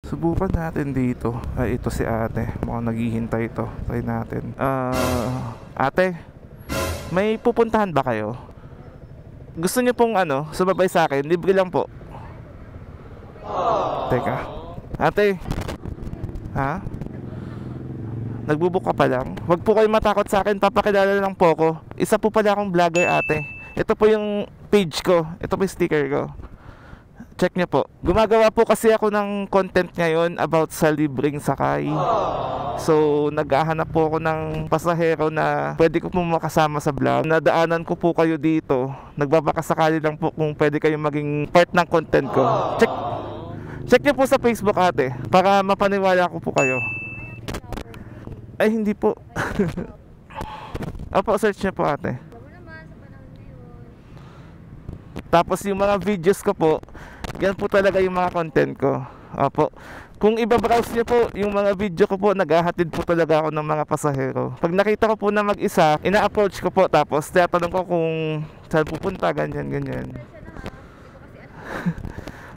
Subukan natin dito. Ay, ito si ate. Mukhang naghihintay ito. Try natin. Ate, may pupuntahan ba kayo? Gusto niyo pong sumabay sa akin? Libre lang po. Teka. Ate. Ha? Nagbubook ka pa lang? Huwag po kayo matakot sa akin. Papakilala lang po ako. Isa po pala akong vlogger, ate. Ito po yung page ko. Ito po yung sticker ko. Check niyo po. Gumagawa po kasi ako ng content ngayon about sa libreng sakay. So, naghahanap po ako ng pasahero na pwede ko po makasama sa vlog. Nadaanan ko po kayo dito. Nagbabakasakali lang po kung pwede kayong maging part ng content ko. Check niyo po sa Facebook, ate, para mapaniwala ko po kayo. Ay, hindi po. Opo, search niyo po, ate. Tapos yung mga videos ko po, yan po talaga yung mga content ko. Opo. Kung ibabrowse niyo po yung mga video ko po, naghahatid po talaga ako ng mga pasahero. Pag nakita ko po na mag-isa, ina-approach ko po, tapos tinatanong ko kung saan pupunta, ganyan, ganyan.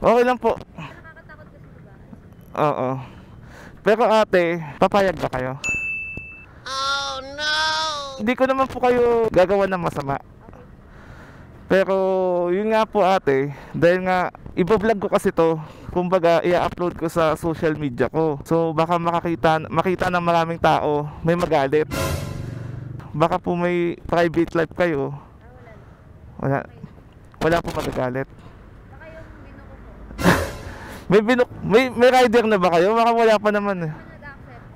Okay lang po. Oo. Pero ate, papayag ba kayo? Oh no! Hindi ko naman po kayo gagawa ng masama. Pero yun nga po, ate, dahil nga iba-vlog ko kasi to, kumbaga i-upload ko sa social media ko. So baka makita ng maraming tao, may magalit. Baka po may private life kayo. Wala po magagalit. May rider na ba kayo? Baka wala pa naman eh.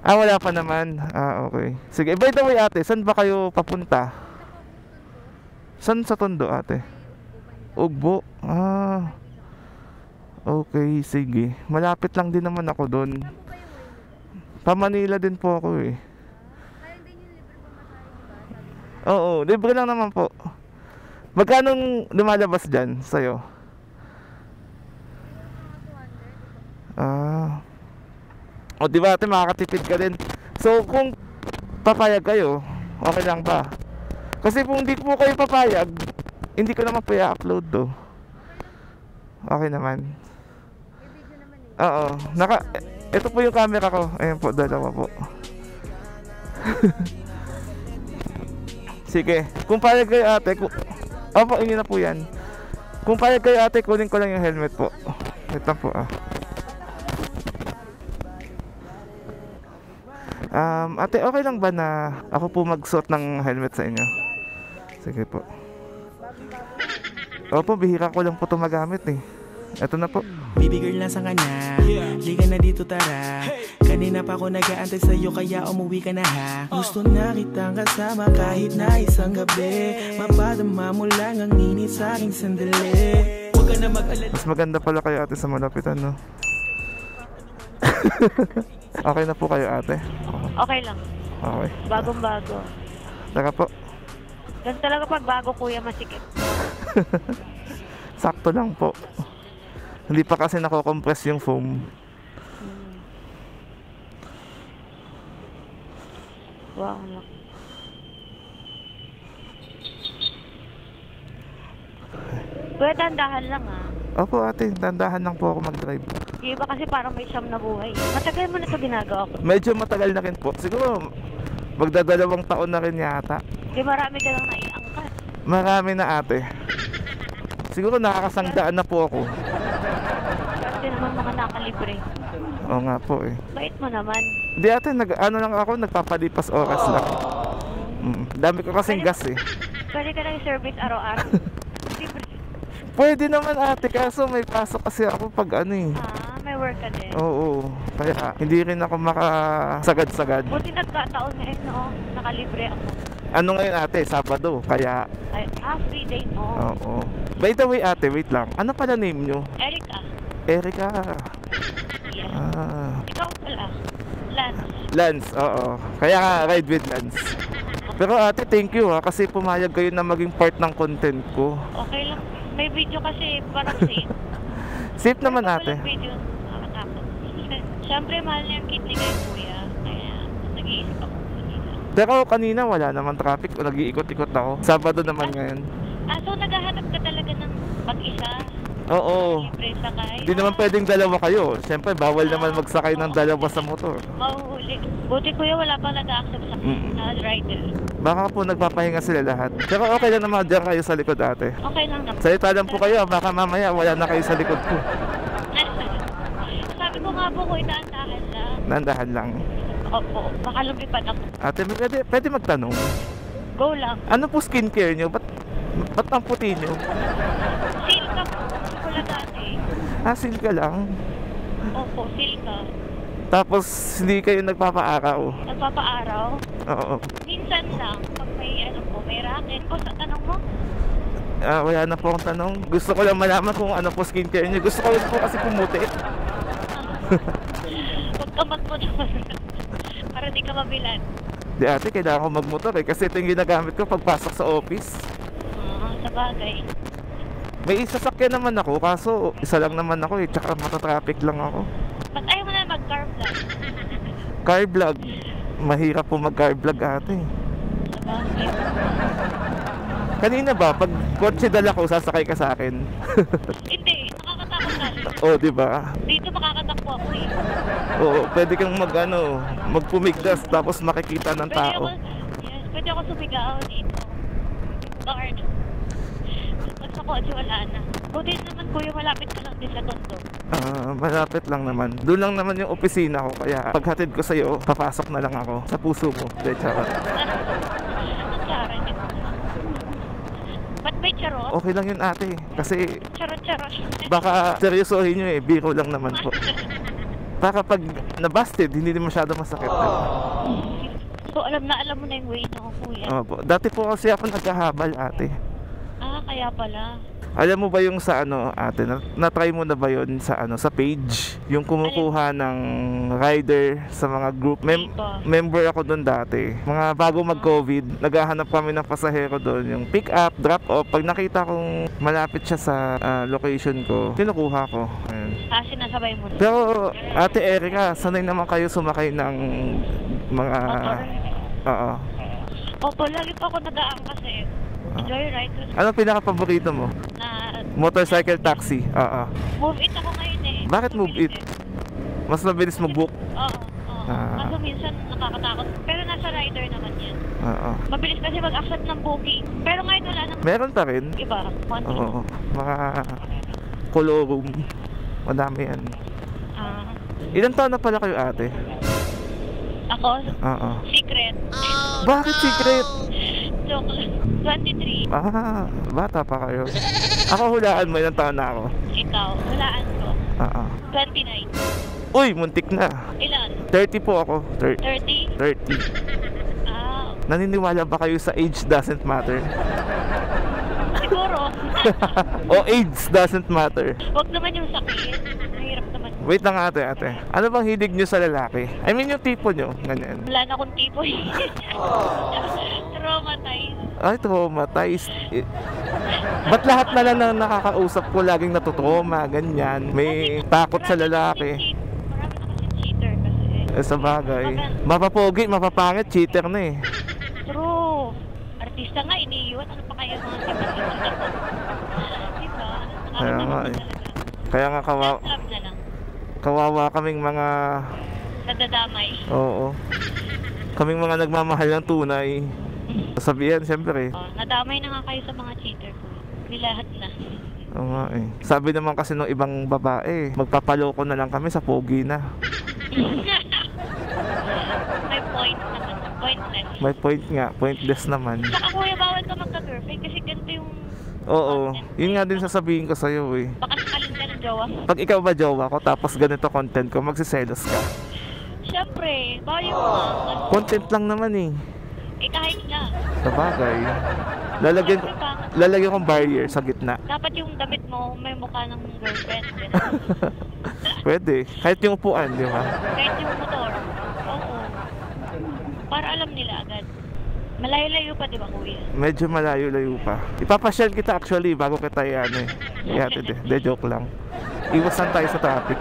Wala pa naman. Okay. Sige, by the way, ate, saan ba kayo papunta? Saan sa Tondo, ate? Ugbo. Okay, sige. Malapit lang din naman ako doon. Pa Manila din po ako eh. Oo, libre lang naman po. Magkano lumalabas dyan sa'yo? O diba, ate, makakatipid ka din. So kung papayag kayo, okay lang ba? Kasi kung hindi po kayo papayag, hindi ko naman po i-upload do. Okay naman. Oo. Ito po yung camera ko. Ayan po, dalawa po. Sige. Kung payag kayo, ate, opo, ini na po yan. Kung payag kayo, ate, kunin ko lang yung helmet po. Ito po, ate, okay lang ba na ako po magsuot ng helmet sa inyo? Sige po. Opo, bihira ko lang po ito magamit eh. Ito na po. Baby girl, nasan ka na? Liga na dito, tara. Kanina pa ako nag-aantay sa'yo, kaya umuwi ka na ha. Gusto na kitang kasama kahit na isang gabi. Mapadama mo lang ang init sa aking sandali. Huwag ka na mag-alala. Mas maganda pala kayo, ate, sa malapitan, no? Okay na po kayo, ate? Okay lang. Okay. Bagong-bago. Saka po. Ganun talaga pag bago, kuya, masikip. Sakto lang po. Hindi pa kasi nako-compress yung foam. Wow. Kuya, dandahan lang Opo, ate, dandahan lang po ako mag-drive. Yung iba kasi parang may siyam na buhay. Matagal mo na ito ginagawa ko. Medyo matagal na rin po. Siguro magdadalawang taon na rin yata. Di marami ka lang naiangkat. Marami na, ate. Siguro nakakasangdaan na po ako. Kasi naman mga nakalibre. Oo nga po eh. Bait mo naman. Di, ate, lang ako, nagpapalipas oras lang. Dami ko kasing gas eh. Pwede ka lang service araw-araw. Libre. Pwede naman, ate, kaso may pasok kasi ako pag may work ka din. Oo, kaya hindi rin ako makasagad-sagad. Buti nagkataon ngayon, no? Nakalibre ako. Ano ngayon, ate? Sabado, kaya... free day mo. Oo. By the way, ate, wait lang. Ano pala name nyo? Erica. Erica. Yes. Ikaw pala. Lance. Lance, oo. Kaya nga, ride with Lance. Pero ate, thank you kasi pumayag kayo na maging part ng content ko. Okay lang. May video kasi parang safe. Safe naman, ate. Video. Siyempre, mahal niya yung kidney kayo, kuya. Kaya, nag-iisip ako kanina. Pero kanina, wala naman traffic. Nag-iikot-ikot ako. Sabado naman ngayon. So naghahanap ka talaga ng mag-isa? Oo. Libre sakay. Hindi naman pwedeng dalawa kayo. Siyempre, bawal naman magsakay ng dalawa sa motor. Mahuhuli. Buti kuya, wala pa nag-accept sa rider. Baka po nagpapahinga sila lahat. Pero okay lang naman dyan kayo sa likod ate. Okay lang naman. Salita lang po kayo, baka mamaya wala na kayo sa likod ko. Sabi ko nga po ko, inandahan lang. Nandahan lang. Opo, baka lumipad ako. Ate, pwede magtanong. Go lang. Ano po skincare nyo? Ba't ang puti nyo? Silka po. Wala dati. Silka lang. Opo, silka. Tapos hindi kayo nagpapaaraw. Nagpapaaraw? Oo. Minsan lang. Pag may ano po, may racket. O sa tanong mo? Wala na po akong tanong. Gusto ko lang malaman kung ano po skincare nyo. Gusto ko lang po kasi pumuti. Huwag ka magmotor. Para di ka mabilan. Di ate, kailangan ko magmotor kasi ito yung ginagamit ko pagpasok sa office. Sa bagay. May sasakyan naman ako, kaso isa lang naman ako tsaka matatraffic lang ako. Ba't ayaw mo na mag-car vlog? Car vlog. Mahirap po mag-car vlog ate. Sa bagay. Kanina ba, pag kotse dala ko, sasakay ka sa akin? Hindi, nakakatakot na. Oo, di ba? Dito makakatakbo ako eh. Oo, pwede kang magpumigdas tapos makikita ng tao. Pwede ako sumigaw dito. Guard. Pag sa kotse wala na. Buti naman kuya, malapit ka lang din sa tondo. Malapit lang naman. Doon lang naman yung opisina ko, kaya paghatid ko sa'yo, papasok na lang ako sa puso mo. De, charot. Ang charot yun. Ba't may charot? Okay lang yun ate, kasi Charot. baka seryosohin nyo biro lang naman po. Para pag nabusted, hindi din masyado masakit. So alam mo na yung way na kuya. Opo. Dati po kasi ako nagkahabal ate. Kaya pala. Alam mo ba yung sa ate, na-try mo na ba yun sa sa page? Yung kumukuha ng rider sa mga group. Member ako doon dati. Mga bago mag-COVID, naghahanap kami ng pasahero doon. Yung pick up, drop off. Pag nakita kong malapit siya sa location ko, kinukuha ko. Ayun. Sinasabay mo. Pero ate Erica, sanay naman kayo sumakay ng mga... Oo. Opo, lagi pa ako nag-aangkas eh. Joyride. Ano pinaka-paborito mo? Motorcycle taxi. Oo. Move it ako ngayon eh. Bakit move it? Mas mabilis mag-book. Oo. Kaso minsan nakakatakot. Pero nasa rider naman yan. Oo. Mabilis kasi mag-accept ng booking. Pero ngayon wala nang Meron pa rin. iba. Konti. Oo. Mga colorum. Madami yan. Ilan taon na pala kayo ate? Ako? Oo. Secret. Bakit secret? Joke lang. 23. Bata pa kayo. Ako hulaan mo, ilang taon na ako? Ikaw, walaan ko. Oo. 29. Uy, muntik na. Ilan? 30 po ako. 30? 30. Naniniwala ba kayo sa age doesn't matter? Siguro. O age doesn't matter? Huwag naman yung sakit. Mahirap naman. Wait lang ate. Ano bang hilig nyo sa lalaki? I mean yung tipo nyo, ganyan. Wala na akong tipo eh. Traumatized. Ay, traumatized. Ba't lahat na lang na nakakausap ko laging natutroma, ganyan? May takot sa lalaki. Marami na kasi cheater kasi. Sa bagay. Mapapogi, mapapangit, cheater na eh. True. Artista nga, iniiwan. Ano pa kaya mga sipat-sipat? Diba? Kaya nga eh. Kaya nga Love na lang. kawawa kaming mga... Nadadamay. Oo. Kaming mga nagmamahal ng tunay. Sabihan, siyempre. Nadamay na nga kayo sa mga cheater ko. Nilahat na. Oo nga eh. Sabi naman kasi ng ibang babae, magpapaloko na lang kami sa pogi na. May point naman. Pointless. May point nga, pointless naman. Saka kuya, bawal ka magka-girlfriend kasi ganito yung... Oo, yun nga din sasabihin ko sa'yo eh. Baka sakalin ka ng jowa. Pag ikaw ba jowa ko, tapos ganito content ko, magsiselos ka. Siyempre, bayo mo. Content lang naman eh. Kahit na. Sa bagay. Lalagyan kong barrier sa gitna. Dapat yung damit mo, may mukha ng girlfriend. Pwede. Kahit yung upuan, di ba? Kahit yung motor. Oo. Para alam nila agad. Malayo-layo pa, di ba kuya? Medyo malayo-layo pa. Ipapasyal kita actually bago kita de joke lang. Iwasan tayo sa traffic.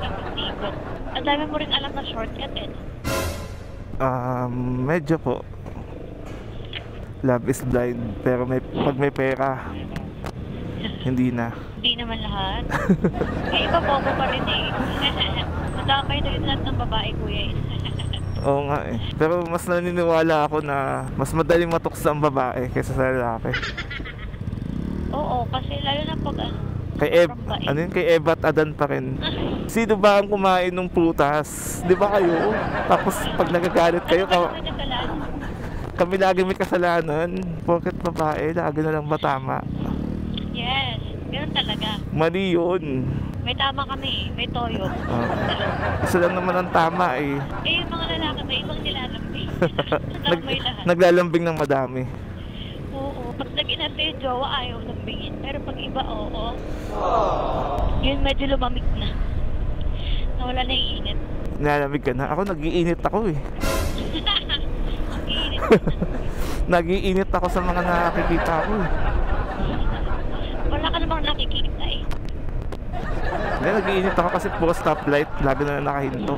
Ikot-ikot. Ang dami mo rin alam na shortcut eh. Medyo po. Love is blind. Pero pag may pera, hindi na. Hindi naman lahat. May iba bobo pa rin eh. Matapay na rin lahat ng babae, kuya. Oo nga eh. Pero mas naniniwala ako na mas madaling matukso ang babae kaysa sa lalaki. Oo, kasi lalo na pag ano. Kay ano yun? Kay Eva at Adan pa rin. Sino ba ang kumain ng prutas? Di ba kayo? Tapos pag nagagalit kayo, kami lagi may kasalanan. Porket babae, lagi na lang ba tama? Yes, ganoon talaga. Mali yun. May tama kami, may toyo. Isa lang naman ang tama eh. Eh, yung mga lalaki may ibang nilalambing. May lahat. Naglalambing ng madami. Oo, pag nag-inarte yung jowa, ayaw lambingin. Pero pag iba, oo. Yun medyo lumamig na. Nawala na yung init. Nilalamig ka na. Ako nag-iinit ako eh. Init. Nag-iinit ako sa mga nakikita ko eh. Wala ka namang nakikita eh. Hindi, nag-iinit ako kasi puro stoplight. Lagi na nakahinto.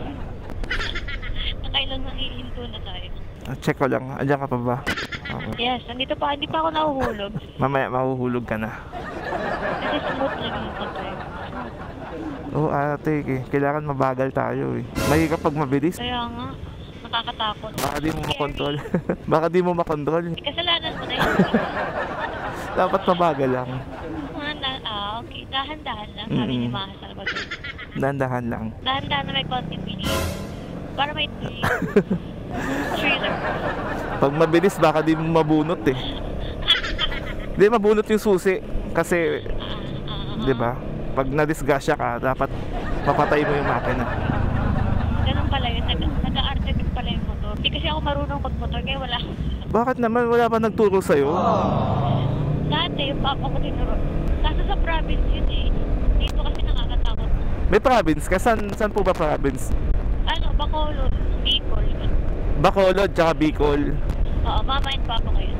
Nakailang nangihinto na tayo. Check ko lang. Andiyan ka pa ba? Okay. Yes, nandito pa. Hindi pa ako nahuhulog. Mamaya mahuhulog ka na. Kasi smooth lang yung control. Oo ate, kailangan mabagal tayo eh. Mahirap pag mabilis. Kaya nga, nakakatakot. Baka di mo makontrol. Baka di mo makontrol. Kasalanan mo na yun. Dapat mabagal lang. Okay. Dahan-dahan lang. Sabi ni Maha Salvador. Dahan-dahan lang. Dahan-dahan na may konting bilis. Para may thriller. Pag mabilis, baka di mo mabunot eh. Hindi, mabunot yung susi. Kasi, di ba? Pag nadisgasya ka, dapat mapatay mo yung makina. Ganun pala yun. Nag-aarte din pala yung motor. Hindi kasi ako marunong mag-motor, kaya wala. Bakit naman wala pa nagturo sa'yo? Dati, yung papa ko tinuro. Kaso sa province yun eh. Dito kasi nakakatakot. May province ka? Saan po ba province? Ano, Bacolod, Bicol. Bacolod, tsaka Bicol. Oo, mama and papa ko yun.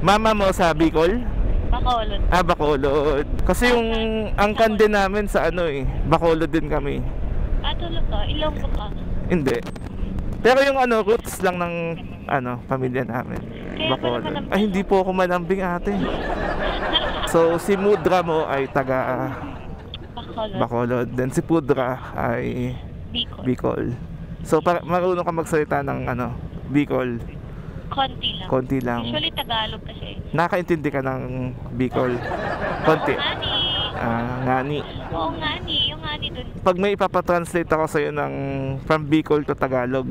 Mama mo sa Bicol? Bacolod. Ah, Bacolod. Kasi yung angkan din namin sa ano eh. Bacolod din kami. Tulog ka? Ilonggo ka? Hindi. Pero yung ano, roots lang ng ano, pamilya namin. Kaya Bacolod. pala Ay, hindi po ako malambing ate. So, si Mudra mo ay taga Bacolod. Bacolod. Then si Pudra ay Bicol. Bicol. So, marunong ka magsalita ng ano, Bicol. Konti lang. Konti lang. Usually Tagalog kasi. Nakaintindi ka ng Bicol. Konti. Ngani. Ngani. Oo, ngani. Yung ngani dun. Pag may ipapatranslate ako sa'yo ng from Bicol to Tagalog,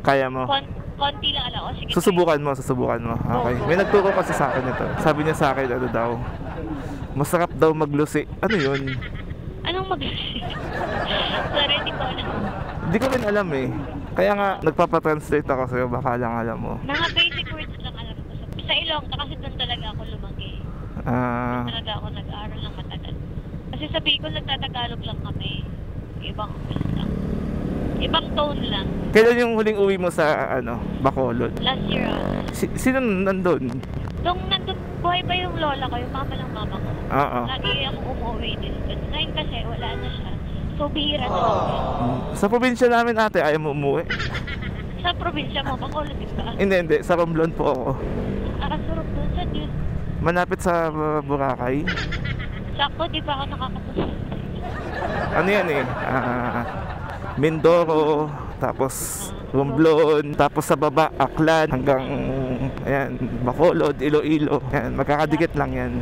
kaya mo? Konti lang alam. O, sige. Susubukan mo. Okay. May nagturo kasi sa akin ito. Sabi niya sa akin, ano daw, masarap daw maglusi. Ano yun? Anong Sorry, hindi ko alam. Hindi ko rin alam eh. Kaya nga, nagpapatranslate ako sa'yo, baka lang alam mo. Mga basic words lang alam ko. Sa Ilongga kasi doon talaga ako lumaki. Doon talaga ako nag-aaral ng matagal. Kasi sa Bicol, nagtatagalog lang kami. Ibang lang. Ibang tone lang. Kailan yung huling uwi mo sa, ano, Bacolod? Last year, Sino nandun? nung nandun, buhay pa yung lola ko, yung mama ng mama ko. Oo. Lagi ako umuwi din doon. Ngayon kasi, wala na siya. So, bihira na ako. Sa probinsya namin ate, ayaw mo umuwi. Sa probinsya mo, Bacolod, di ba? Hindi. Sa Romblon po ako. Nakasurok doon sa Diyos. Malapit sa Boracay. Sakto, di ba ako nakakapunta? Ano yan eh? Mindoro, tapos Romblon, tapos sa baba, Aklan, hanggang ayan, Bacolod, Iloilo. Ayan, magkakadikit lang yan.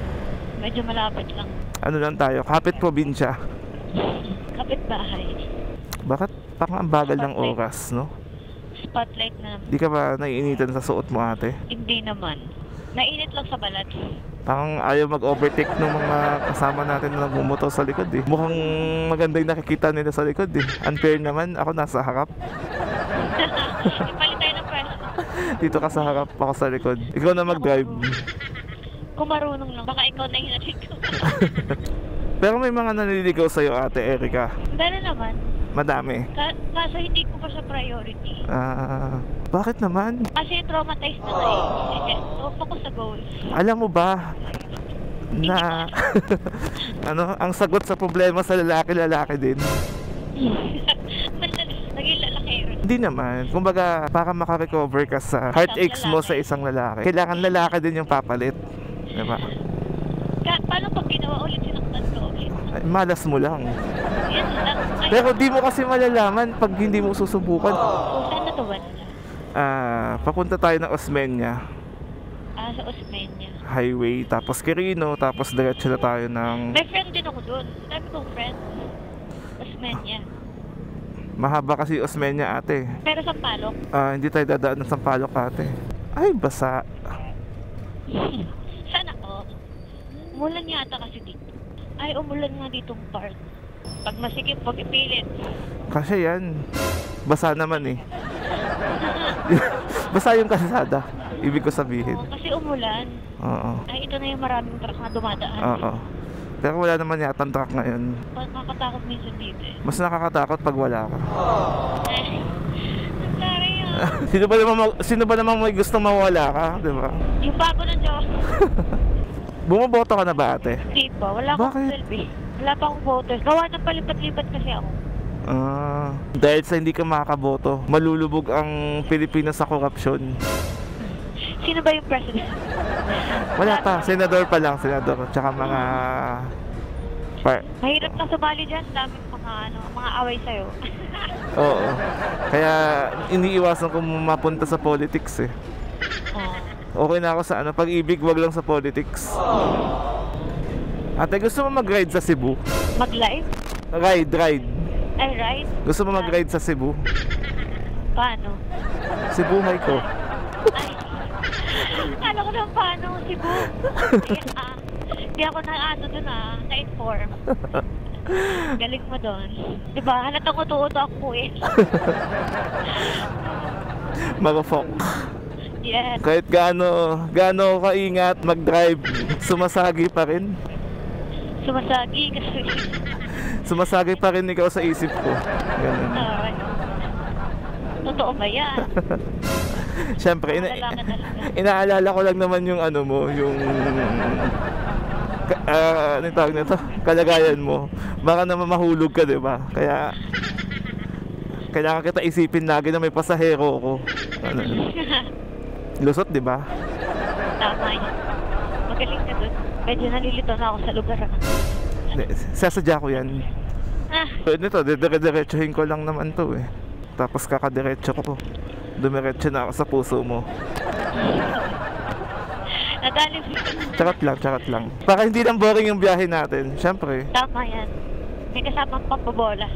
Medyo malapit lang. Ano lang tayo, kapit probinsya. Kapit bahay. Bakit parang ang bagal ng oras, no? Spotlight na. Di ka ba naiinitan sa suot mo ate? Hindi naman. Nainit lang sa balat. Parang ayaw mag-overtake ng mga kasama natin na nagmumotor sa likod eh. Mukhang maganda yung nakikita nila sa likod eh. Unfair naman, ako nasa harap. Ipalit tayo ng pwesto. Dito ka sa harap, ako sa likod. Ikaw na mag-drive. Kung marunong lang, baka ikaw na yung ko. Pero may mga nanliligaw sa'yo ate Erica. Pero naman, Madami. kaso hindi ko pa sa priority. Bakit naman? Kasi traumatized na nga eh. Focus sa goals. Alam mo ba na ano, ang sagot sa problema sa lalaki din? Naging lalakero. Hindi naman. Kumbaga, para makarecover ka sa heartaches mo sa isang lalaki, kailangan lalaki din yung papalit. Diba? Paano pag ginawa ulit silang Malas mo lang. Yan lang. Pero di mo kasi malalaman pag hindi mo susubukan. Saan na to ba nila? Papunta tayo ng Osmeña Sa Osmeña. Highway, tapos Quirino, tapos diretso na tayo ng... May friend din ako doon. Dami kong friend. Osmeña. Mahaba kasi Osmeña, ate. Pero Sampaloc. Hindi tayo dadaan ng Sampaloc, ate. Ay, basa. Saan ako? Umulan yata kasi dito. Ay, umulan nga ditong part. Pag masikip, pag ipilit. Kasi yan. Basa naman eh. Basa yung kalsada. Ibig ko sabihin. Oo, kasi umulan. Oo. Ay, ito na yung maraming truck na dumadaan. Oo. Pero wala naman yata ang truck ngayon. Nakakatakot minsan dito eh. Mas nakakatakot pag wala ka. Ay, ang tari yun. Sino ba naman may gustong mawala ka, di ba? Yung bago ng Diyos. Bumoboto ka na ba, ate? Hindi pa, wala akong Bakit? selfie. Wala pa akong voters. Gawa ng palipat-lipat kasi ako. Dahil sa hindi ka makakaboto, malulubog ang Pilipinas sa korupsyon. Sino ba yung president? Wala pa, senador pa lang, senador. Tsaka mga... Mahirap na sumali dyan. Daming mga away sa'yo. Oo. Kaya iniiwasan ko mapunta sa politics eh. Okay na ako sa pag-ibig, wag lang sa politics. Ate, gusto mo mag-ride sa Cebu? Mag-live? Ride. Ay, right? Gusto mo mag-ride sa Cebu? Paano? Cebuhay ko. Ay, kala ko lang paano, Cebu. Hindi ako dun na-inform. Galing mo dun. Diba, halatang uto-uto ako eh. Marufok. Yes. Kahit gaano kaingat mag-drive, sumasagi pa rin. Sumasagi kasi. Sumasagi pa rin ikaw sa isip ko. Ganun. Totoo ba yan? Siyempre, inaalala ko lang naman yung mo, yung ano yung tawag nito? Kalagayan mo. Baka naman mahulog ka, di ba? Kaya kailangan kita isipin lagi na may pasahero ko. Lusot, di ba? Tama yun. Magaling ka dun. Medyo nalilito na ako sa lugar. Sasadya ko yan. Nito, diretsuhin ko lang naman to eh. Tapos kakadiretso ko. Dumiretso na ako sa puso mo. Nadali. Charot lang. Para hindi lang boring yung biyahe natin. Siyempre. Tama yan. May kasamang pampabola.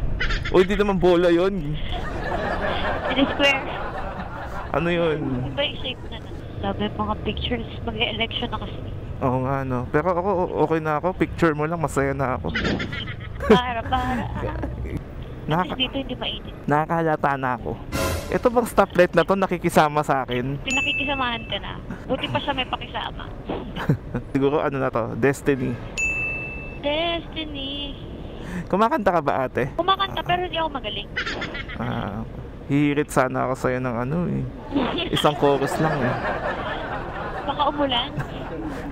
O hindi naman bola yun. It is square. Ano yun? Iba yung shape na. Sabi mga pictures. Mag-election na kasi. Oo nga no. Pero ako okay na ako. Picture mo lang, masaya na ako. Para. Kasi dito hindi mainit. Nakakalata na ako. Ito bang stoplight na to nakikisama sa akin? Pinakikisamahan ka na. Buti pa siya may pakisama. Siguro na to? Destiny. Kumakanta ka ba, ate? Kumakanta pero hindi ako magaling. Hihirit sana ako sa'yo ng isang chorus lang eh. Baka umulan.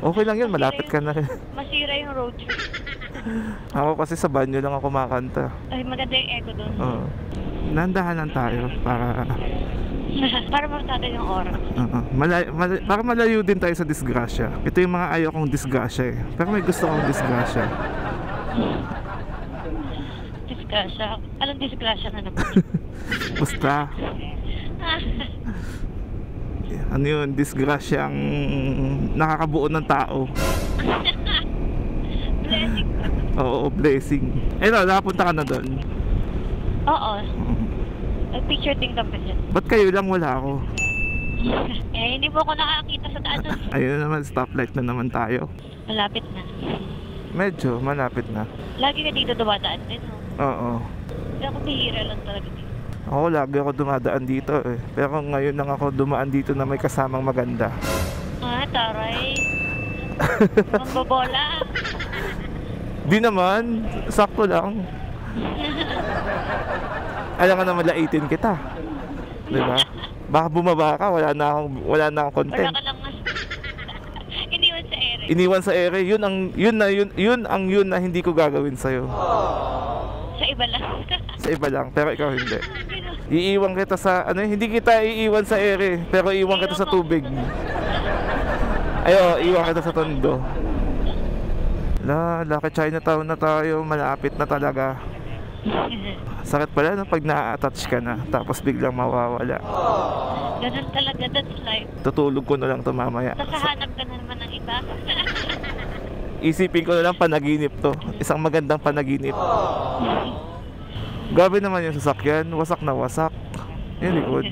Okay lang yun, malapit ka na rin. Masira yung road trip. Ako kasi sa banyo lang ako kumakanta. Ay, maganda yung echo doon. Oo. Nandahanan tayo para... para matatag yung oras. Para malayo din tayo sa disgrasya. Ito yung mga ayaw kong disgrasya eh. Pero may gusto kong disgrasya. Disgrasya? Anong disgrasya na naman? Basta. Ano yun? Disgrasya ang nakakabuo ng tao. Blessing. Oo, blessing. Nakapunta ka na doon? Oo. Picture din kami dyan. Ba't kayo lang, wala ako? Hindi mo ako nakakita sa daan. Ayun naman, stoplight na naman tayo. Malapit na. Medyo, malapit na. Lagi ka dito dumadaan din, no? Oo. Hindi ako bihira lang talaga dito. Ako lagi ako dumadaan dito eh. Pero ngayon lang ako dumaan dito na may kasamang maganda. Taray. Mambobola. Di naman, sakto lang. Alam ka na malaitin kita. Diba? Baka bumaba ka, wala na akong content. Wala ka lang iniwan sa ere. Iniwan sa ere, yun na hindi ko gagawin sa'yo. Sa iba lang. Sa iba lang, pero ikaw hindi. Iiwan kita sa, hindi kita iiwan sa ere, pero iiwan kita sa tubig. Iiwan kita sa tondo. Laki Chinatown na tayo, malapit na talaga. Sakit pala no, pag na-attach ka na, tapos biglang mawawala. Ganun talaga, that's life. Tutulog ko na lang to mamaya. Nakahanap ka na naman ng iba. Isipin ko na lang panaginip to. Isang magandang panaginip. Grabe naman yung sasakyan, wasak na wasak. Yung likod.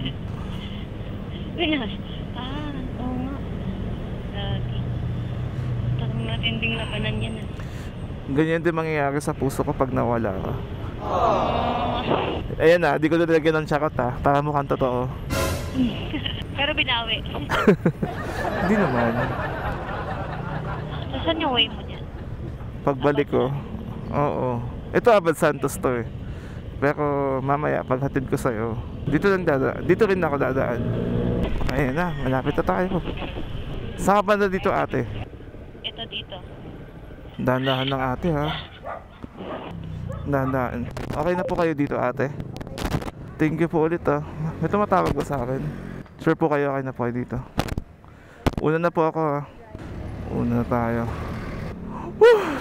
Oo nga. Lagi. Parang matinding labanan yan. Ganyan din mangyayari sa puso ko pag nawala ka. Ayan na, di ko nalagyan ng charot ha, para mukhang totoo. Pero binawi. Hindi naman. Saan yung way mo dyan? Pagbalik ko, oo. Ito Abad Santos to eh. Pero mamaya paghatid ko sa'yo, dito rin ako dadaan. Ayan na, malapit na tayo. Saan ka banda dito ate? Ito dito. Dahan-dahan ng ate ha. Dahan-dahan. Okay na po kayo dito ate? Thank you po ulit ha. May tumatawag ba sa akin? Sure po kayo, okay na po kayo dito. Una na po ako ha. Una na tayo. Woo!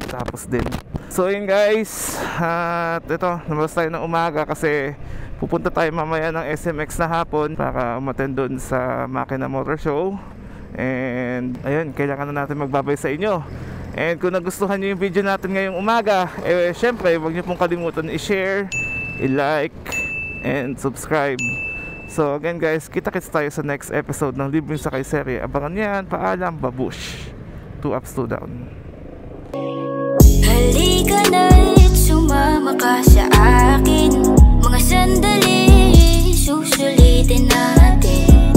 Tapos din. So yun guys, at ito, lumabas tayo ng umaga kasi pupunta tayo mamaya ng SMX na hapon para umattend doon sa Makina Motor Show. And ayun, kailangan na natin magbabay sa inyo. And kung nagustuhan nyo yung video natin ngayong umaga, syempre huwag nyo pong kalimutan i-share, i-like, and subscribe. So again guys, kita-kits tayo sa next episode ng Libreng Sakay Serye. Abangan yan, paalam, babush. 2 ups, 2 down. Halika na't sumama ka sa akin. Mga sandali, susulitin na